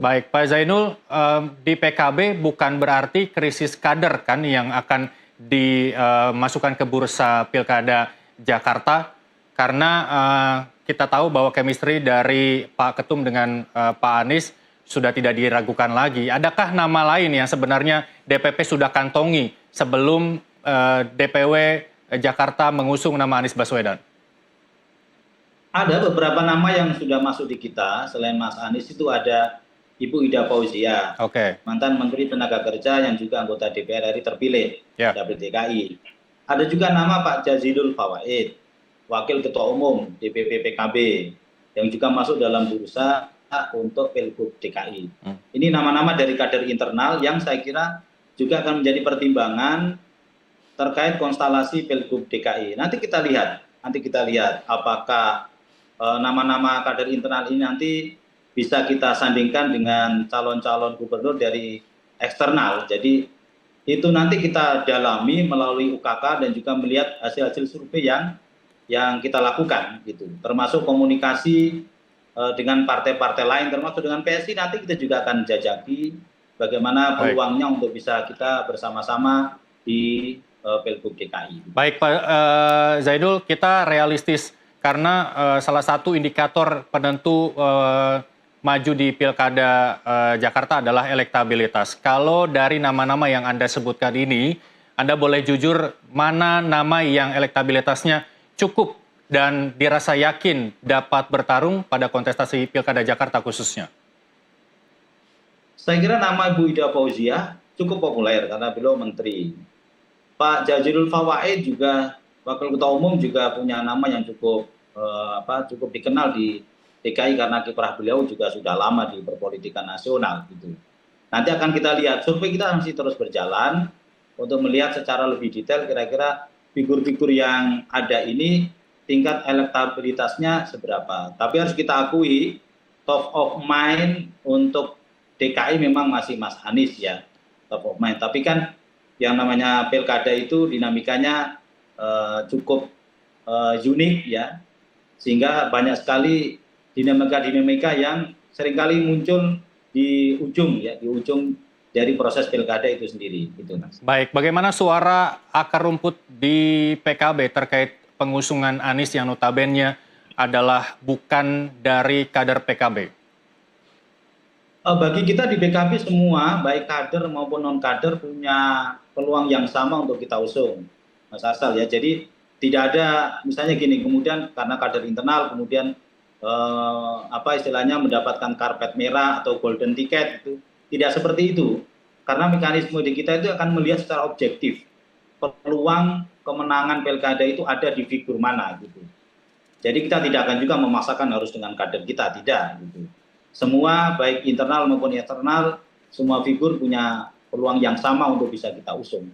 Baik, Pak Zainul, di PKB bukan berarti krisis kader kan yang akan dimasukkan ke bursa Pilkada Jakarta, karena kita tahu bahwa chemistry dari Pak Ketum dengan Pak Anies sudah tidak diragukan lagi. Adakah nama lain yang sebenarnya DPP sudah kantongi sebelum DPW Jakarta mengusung nama Anies Baswedan? Ada beberapa nama yang sudah masuk di kita, selain Mas Anies itu ada Ibu Ida Fauzia, Oke. mantan Menteri Tenaga Kerja yang juga anggota DPR RI terpilih Ya. dari DKI. Ada juga nama Pak Jazilul Fawait, Wakil Ketua Umum DPP PKB, yang juga masuk dalam bursa untuk Pilgub DKI. Ini nama-nama dari kader internal yang saya kira juga akan menjadi pertimbangan terkait konstelasi Pilgub DKI. Nanti kita lihat apakah nama-nama kader internal ini nanti bisa kita sandingkan dengan calon-calon gubernur dari eksternal. Jadi itu nanti kita dalami melalui UKK dan juga melihat hasil-hasil survei yang kita lakukan gitu. Termasuk komunikasi dengan partai-partai lain, termasuk dengan PSI, nanti kita juga akan jajaki bagaimana peluangnya untuk bisa kita bersama-sama di Pilgub DKI. Baik Pak Zainul, kita realistis karena salah satu indikator penentu maju di Pilkada Jakarta adalah elektabilitas. Kalau dari nama-nama yang Anda sebutkan ini, Anda boleh jujur mana nama yang elektabilitasnya cukup dan dirasa yakin dapat bertarung pada kontestasi Pilkada Jakarta khususnya? Saya kira nama Bu Ida Fauzia cukup populer karena beliau menteri. Pak Jazilul Fawait juga Wakil Ketua Umum juga punya nama yang cukup dikenal di DKI karena kiprah beliau juga sudah lama di perpolitikan nasional gitu. Nanti akan kita lihat, survei kita masih terus berjalan untuk melihat secara lebih detail kira-kira figur-figur yang ada ini tingkat elektabilitasnya seberapa. Tapi harus kita akui top of mind untuk DKI memang masih Mas Anies ya, top of mind. Tapi kan yang namanya pilkada itu dinamikanya cukup unik ya, sehingga banyak sekali dinamika yang seringkali muncul di ujung dari proses pilkada itu sendiri. Gitu, Mas. Baik, bagaimana suara akar rumput di PKB terkait pengusungan Anies yang notabene adalah bukan dari kader PKB? Bagi kita di PKB semua, baik kader maupun non-kader punya peluang yang sama untuk kita usung, Mas Arsal ya. Jadi tidak ada misalnya gini, kemudian karena kader internal kemudian istilahnya mendapatkan karpet merah atau golden ticket itu tidak seperti itu. Karena mekanisme di kita itu akan melihat secara objektif peluang kemenangan pilkada itu ada di figur mana gitu. Jadi kita tidak akan juga memaksakan harus dengan kader kita, tidak gitu. Semua baik internal maupun eksternal, semua figur punya peluang yang sama untuk bisa kita usung.